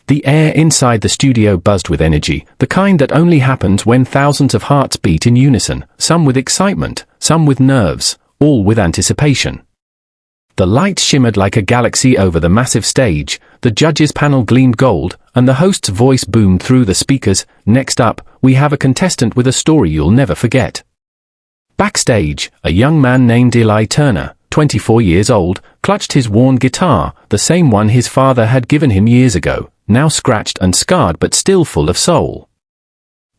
The air inside the studio buzzed with energy, the kind that only happens when thousands of hearts beat in unison, some with excitement, some with nerves, all with anticipation. The lights shimmered like a galaxy over the massive stage, the judges' panel gleamed gold, and the host's voice boomed through the speakers. Next up, we have a contestant with a story you'll never forget. Backstage, a young man named Eli Turner, 24 years old, clutched his worn guitar, the same one his father had given him years ago, now scratched and scarred but still full of soul.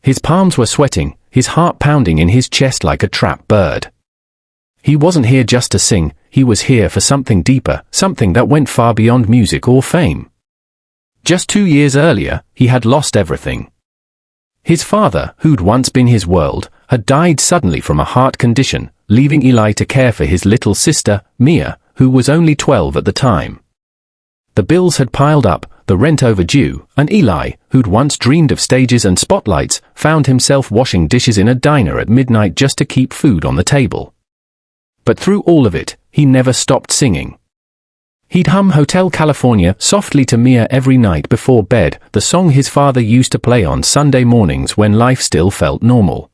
His palms were sweating, his heart pounding in his chest like a trapped bird. He wasn't here just to sing, he was here for something deeper, something that went far beyond music or fame. Just 2 years earlier, he had lost everything. His father, who'd once been his world, had died suddenly from a heart condition, leaving Eli to care for his little sister, Mia, who was only 12 at the time. The bills had piled up, the rent overdue, and Eli, who'd once dreamed of stages and spotlights, found himself washing dishes in a diner at midnight just to keep food on the table. But through all of it, he never stopped singing. He'd hum Hotel California softly to Mia every night before bed, the song his father used to play on Sunday mornings when life still felt normal.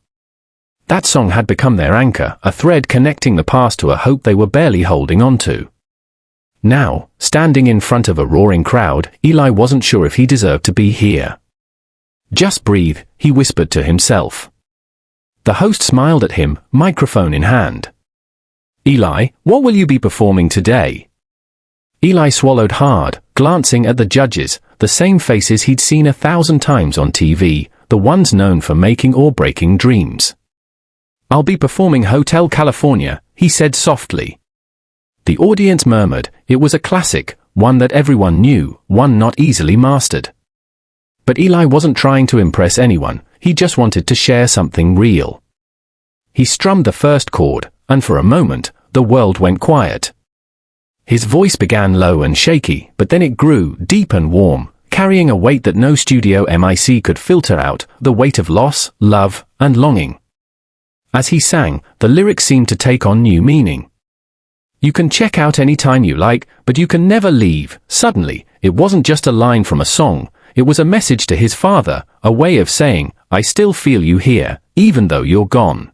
That song had become their anchor, a thread connecting the past to a hope they were barely holding on to. Now, standing in front of a roaring crowd, Eli wasn't sure if he deserved to be here. "Just breathe," he whispered to himself. The host smiled at him, microphone in hand. "Eli, what will you be performing today?" Eli swallowed hard, glancing at the judges, the same faces he'd seen 1,000 times on TV, the ones known for making or breaking dreams. "I'll be performing Hotel California," he said softly. The audience murmured. It was a classic, one that everyone knew, one not easily mastered. But Eli wasn't trying to impress anyone, he just wanted to share something real. He strummed the first chord, and for a moment, the world went quiet. His voice began low and shaky, but then it grew deep and warm, carrying a weight that no studio mic could filter out, the weight of loss, love, and longing. As he sang, the lyrics seemed to take on new meaning. "You can check out any time you like, but you can never leave." Suddenly, it wasn't just a line from a song, it was a message to his father, a way of saying, "I still feel you here, even though you're gone."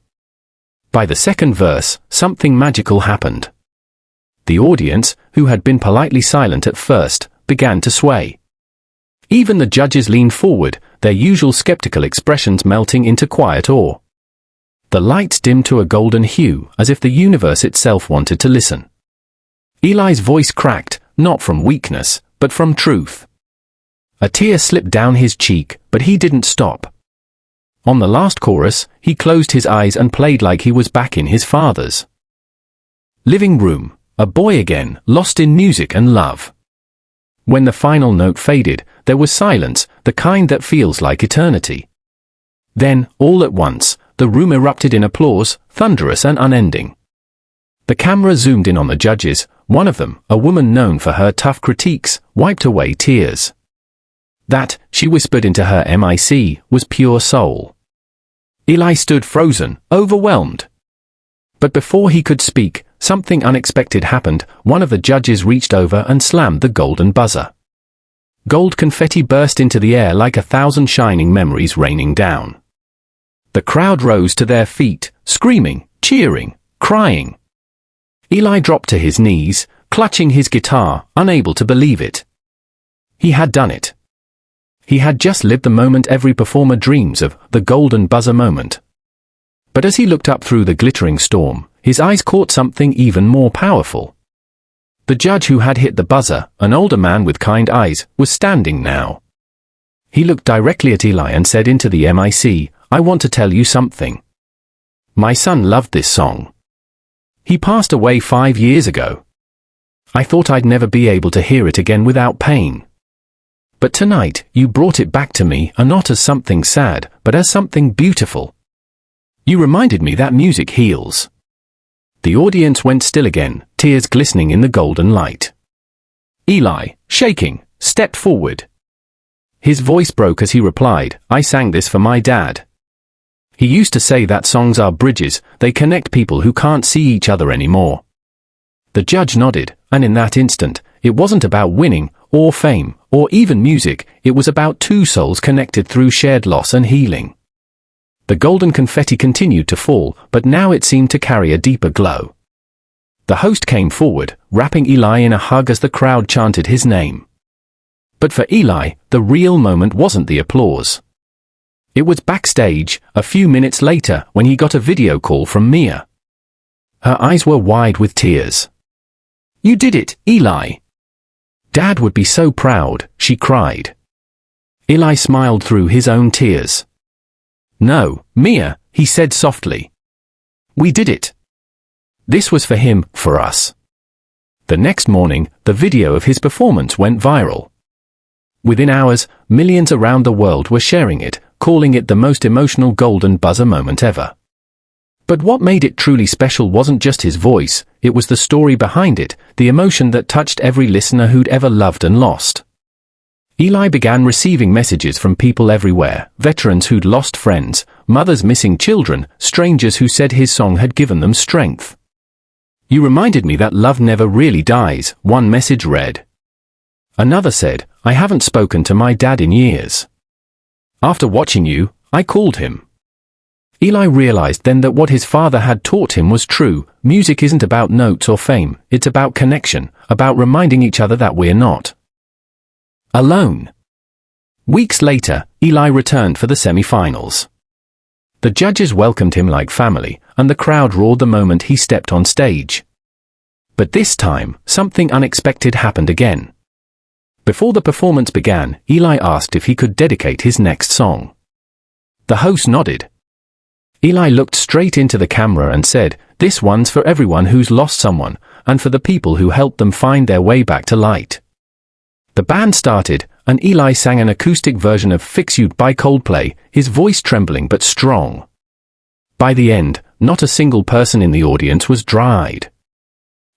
By the second verse, something magical happened. The audience, who had been politely silent at first, began to sway. Even the judges leaned forward, their usual skeptical expressions melting into quiet awe. The lights dimmed to a golden hue, as if the universe itself wanted to listen. Eli's voice cracked, not from weakness, but from truth. A tear slipped down his cheek, but he didn't stop. On the last chorus, he closed his eyes and played like he was back in his father's living room, a boy again, lost in music and love. When the final note faded, there was silence, the kind that feels like eternity. Then, all at once, the room erupted in applause, thunderous and unending. The camera zoomed in on the judges. One of them, a woman known for her tough critiques, wiped away tears. That, she whispered into her mic, was pure soul. Eli stood frozen, overwhelmed. But before he could speak, something unexpected happened. One of the judges reached over and slammed the golden buzzer. Gold confetti burst into the air like 1,000 shining memories raining down. The crowd rose to their feet, screaming, cheering, crying. Eli dropped to his knees, clutching his guitar, unable to believe it. He had done it. He had just lived the moment every performer dreams of, the golden buzzer moment. But as he looked up through the glittering storm, his eyes caught something even more powerful. The judge who had hit the buzzer, an older man with kind eyes, was standing now. He looked directly at Eli and said into the mic, "I want to tell you something. My son loved this song. He passed away 5 years ago. I thought I'd never be able to hear it again without pain. But tonight, you brought it back to me, and not as something sad, but as something beautiful. You reminded me that music heals." The audience went still again, tears glistening in the golden light. Eli, shaking, stepped forward. His voice broke as he replied, "I sang this for my dad. He used to say that songs are bridges, they connect people who can't see each other anymore." The judge nodded, and in that instant, it wasn't about winning, or fame, or even music. It was about two souls connected through shared loss and healing. The golden confetti continued to fall, but now it seemed to carry a deeper glow. The host came forward, wrapping Eli in a hug as the crowd chanted his name. But for Eli, the real moment wasn't the applause. It was backstage, a few minutes later, when he got a video call from Mia. Her eyes were wide with tears. "You did it, Eli. Dad would be so proud," she cried. Eli smiled through his own tears. "No, Mia," he said softly. "We did it. This was for him, for us." The next morning, the video of his performance went viral. Within hours, millions around the world were sharing it, calling it the most emotional golden buzzer moment ever. But what made it truly special wasn't just his voice, it was the story behind it, the emotion that touched every listener who'd ever loved and lost. Eli began receiving messages from people everywhere, veterans who'd lost friends, mothers missing children, strangers who said his song had given them strength. "You reminded me that love never really dies," one message read. Another said, "I haven't spoken to my dad in years. After watching you, I called him." Eli realized then that what his father had taught him was true. Music isn't about notes or fame, it's about connection, about reminding each other that we're not alone. Weeks later, Eli returned for the semi-finals. The judges welcomed him like family, and the crowd roared the moment he stepped on stage. But this time, something unexpected happened again. Before the performance began, Eli asked if he could dedicate his next song. The host nodded. Eli looked straight into the camera and said, "This one's for everyone who's lost someone, and for the people who helped them find their way back to light." The band started, and Eli sang an acoustic version of Fix You by Coldplay, his voice trembling but strong. By the end, not a single person in the audience was dry-eyed.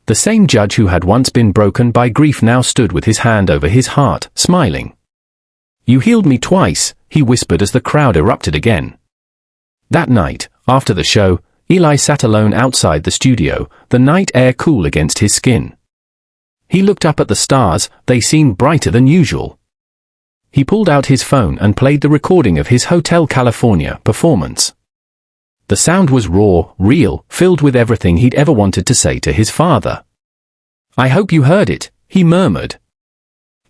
The same judge who had once been broken by grief now stood with his hand over his heart, smiling. "You healed me twice," he whispered as the crowd erupted again. That night, after the show, Eli sat alone outside the studio, the night air cool against his skin. He looked up at the stars, they seemed brighter than usual. He pulled out his phone and played the recording of his Hotel California performance. The sound was raw, real, filled with everything he'd ever wanted to say to his father. "I hope you heard it," he murmured.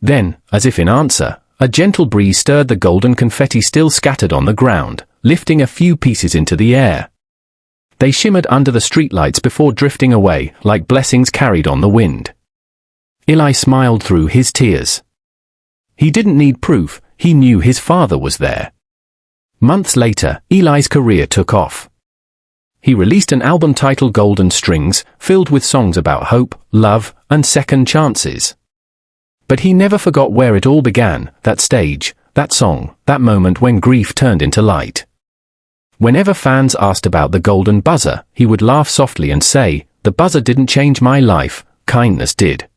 Then, as if in answer, a gentle breeze stirred the golden confetti still scattered on the ground, lifting a few pieces into the air. They shimmered under the streetlights before drifting away, like blessings carried on the wind. Eli smiled through his tears. He didn't need proof, he knew his father was there. Months later, Eli's career took off. He released an album titled Golden Strings, filled with songs about hope, love, and second chances. But he never forgot where it all began, that stage, that song, that moment when grief turned into light. Whenever fans asked about the golden buzzer, he would laugh softly and say, "The buzzer didn't change my life, kindness did."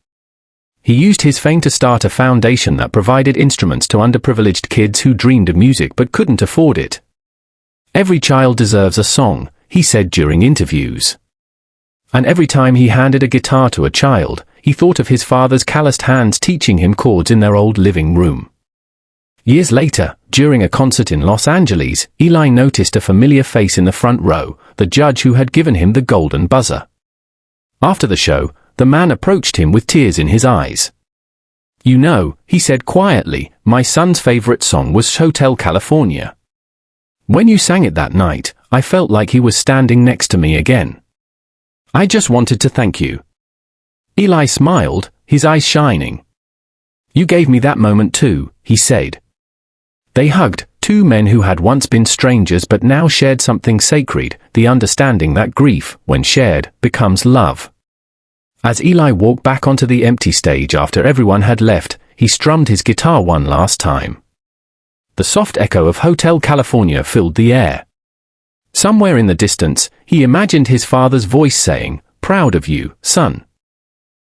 He used his fame to start a foundation that provided instruments to underprivileged kids who dreamed of music but couldn't afford it. "Every child deserves a song," he said during interviews. And every time he handed a guitar to a child, he thought of his father's calloused hands teaching him chords in their old living room. Years later, during a concert in Los Angeles, Eli noticed a familiar face in the front row, the judge who had given him the golden buzzer. After the show, the man approached him with tears in his eyes. "You know," he said quietly, "my son's favorite song was Hotel California. When you sang it that night, I felt like he was standing next to me again. I just wanted to thank you." Eli smiled, his eyes shining. "You gave me that moment too," he said. They hugged, two men who had once been strangers but now shared something sacred, the understanding that grief, when shared, becomes love. As Eli walked back onto the empty stage after everyone had left, he strummed his guitar one last time. The soft echo of Hotel California filled the air. Somewhere in the distance, he imagined his father's voice saying, "Proud of you, son."